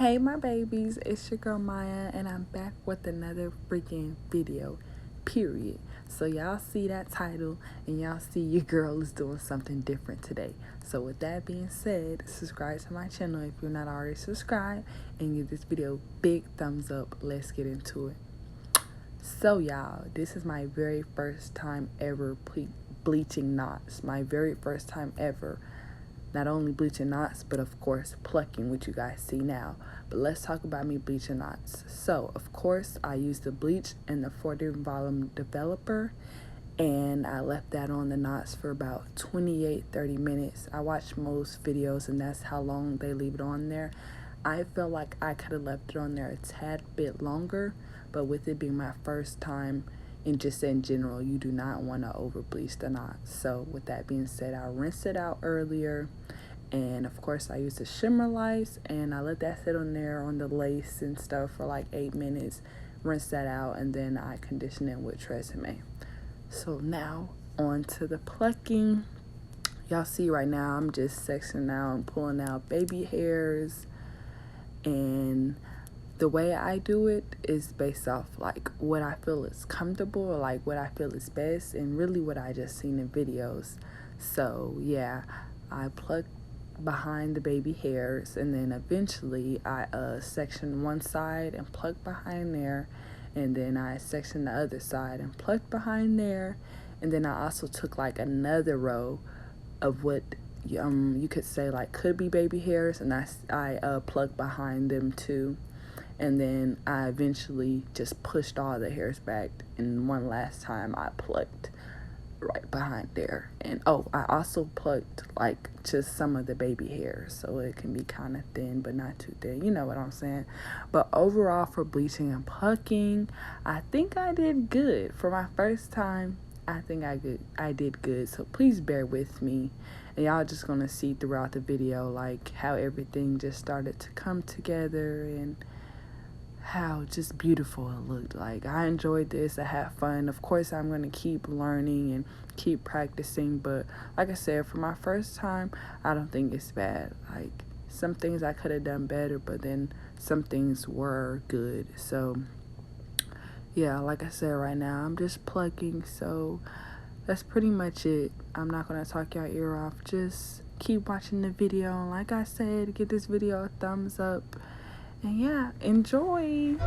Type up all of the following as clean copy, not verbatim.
Hey my babies, it's your girl Maya and I'm back with another freaking video, period. So y'all see that title and y'all see your girl is doing something different today. So with that being said, subscribe to my channel if you're not already subscribed and give this video a big thumbs up. Let's get into it. So y'all, this is my very first time ever bleaching knots. My very first time ever. Not only bleaching knots, but of course plucking, which you guys see now. But let's talk about me bleaching knots. So of course I used the bleach in the 4 different volume developer, and I left that on the knots for about 28-30 minutes. I watch most videos and that's how long they leave it on there. I felt like I could have left it on there a tad bit longer, but with it being my first time and just in general, you do not want to over bleach the knots. So with that being said, I rinsed it out earlier, and of course I used the shimmer lights and I let that sit on there on the lace and stuff for like 8 minutes, rinse that out, and then I condition it with Tresemme. So now on to the plucking. Y'all see right now I'm just sectioning out and pulling out baby hairs, and the way I do it is based off like what I feel is comfortable, or like what I feel is best, and really what I just seen in videos. So yeah, I pluck behind the baby hairs, and then eventually I section one side and pluck behind there, and then I section the other side and pluck behind there, and then I also took like another row of what you could say like could be baby hairs, and I plucked behind them too. And then I eventually just pushed all the hairs back, and one last time I plucked right behind there. And oh, I also plucked like just some of the baby hairs, so it can be kind of thin but not too thin, you know what I'm saying. But overall for bleaching and plucking, I think I did good for my first time. I think I did good, so please bear with me, and y'all just gonna see throughout the video like how everything just started to come together and how just beautiful it looked. Like, I enjoyed this, I had fun. Of course I'm going to keep learning and keep practicing, but like I said, for my first time, I don't think it's bad. Like, some things I could have done better, but then some things were good. So yeah, like I said, right now I'm just plucking, so that's pretty much it. I'm not going to talk your ear off. Just keep watching the video, and like I said, give this video a thumbs up. And yeah, enjoy.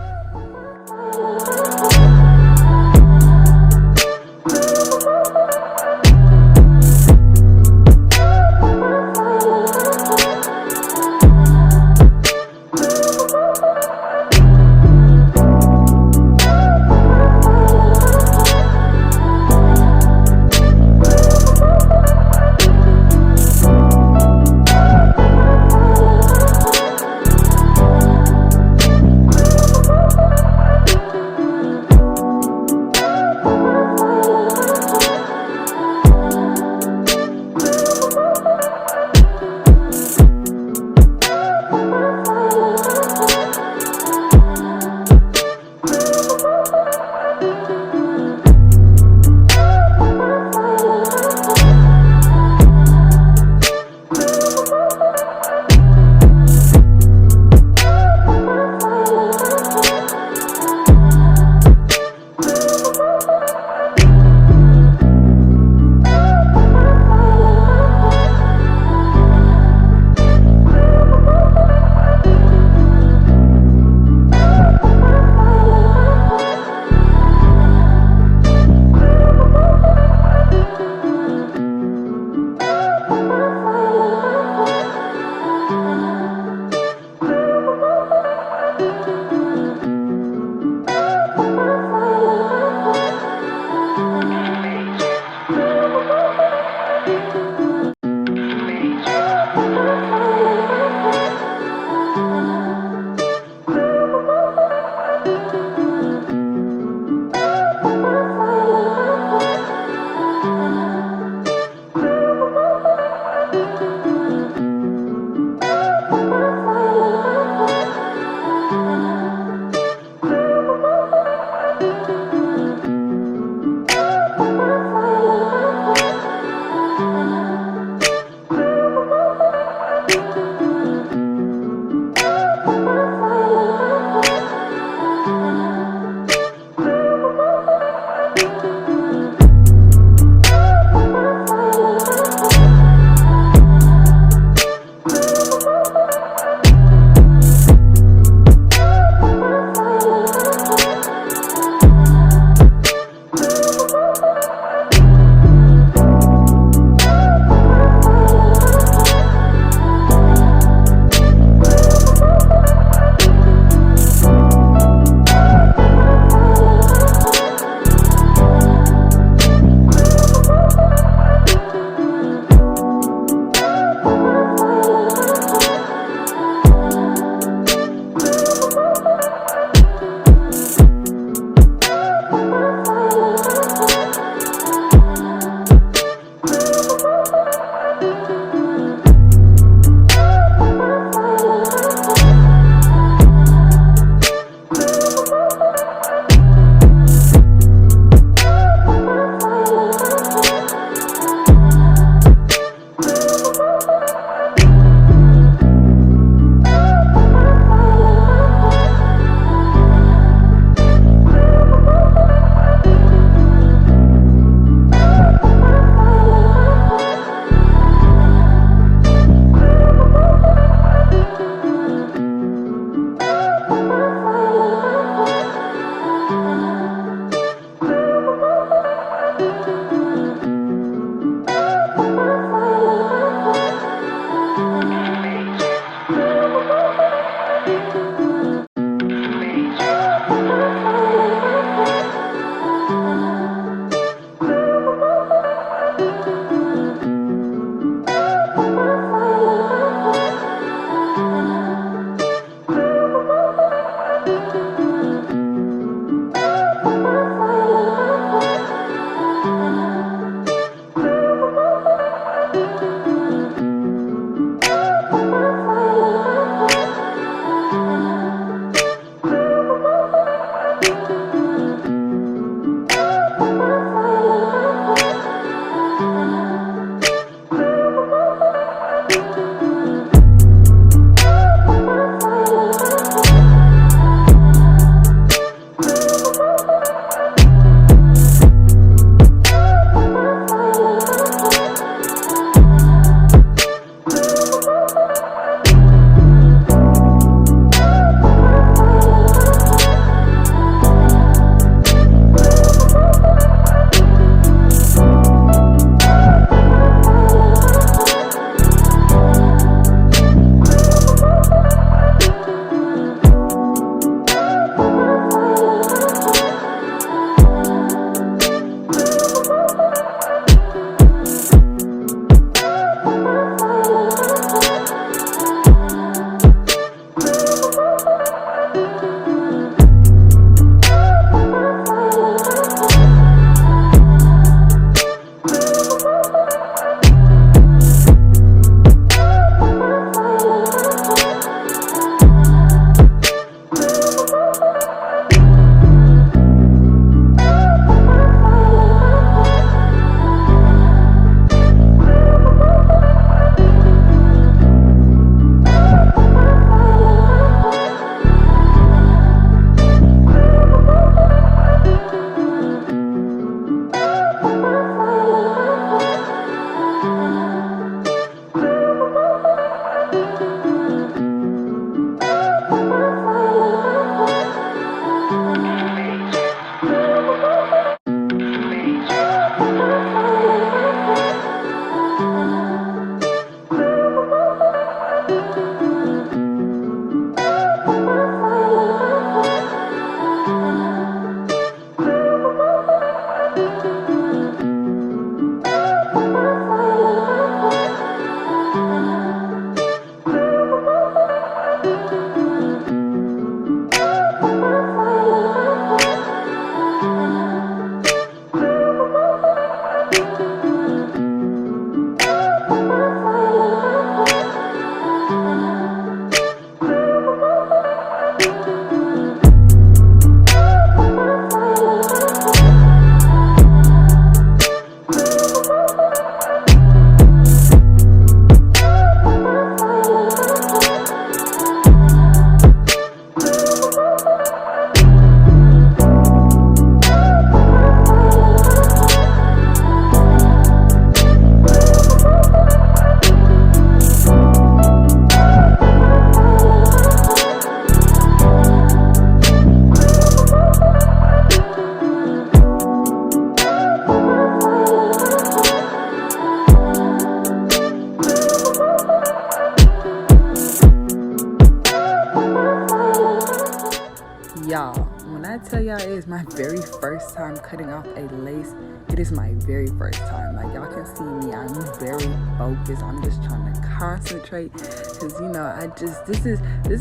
tell y'all it is my very first time cutting off a lace, it is my very first time. Like, y'all can see me, I'm very focused. I'm just trying to concentrate because, you know, this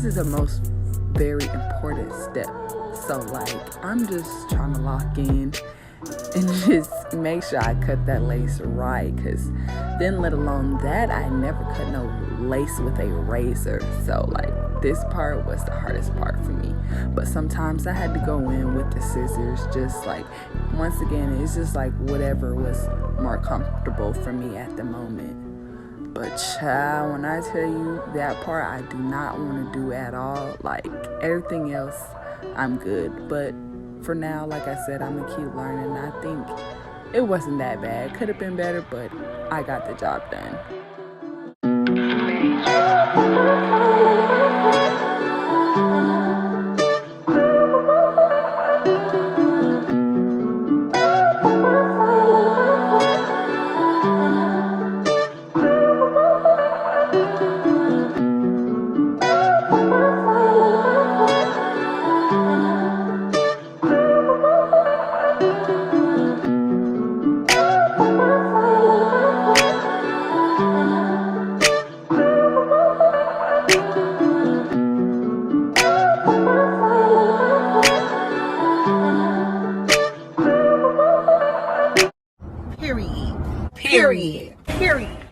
is the most very important step. So, like, I'm just trying to lock in and just make sure I cut that lace right, because then, let alone that, I never cut no lace with a razor. So, like, this part was the hardest part for me. But sometimes I had to go in with the scissors, just like, once again, it's just like whatever was more comfortable for me at the moment. But child, when I tell you that part I do not want to do at all, like, everything else I'm good. But for now, like I said, I'm gonna keep learning. I think it wasn't that bad. Could have been better, but I got the job done. Period.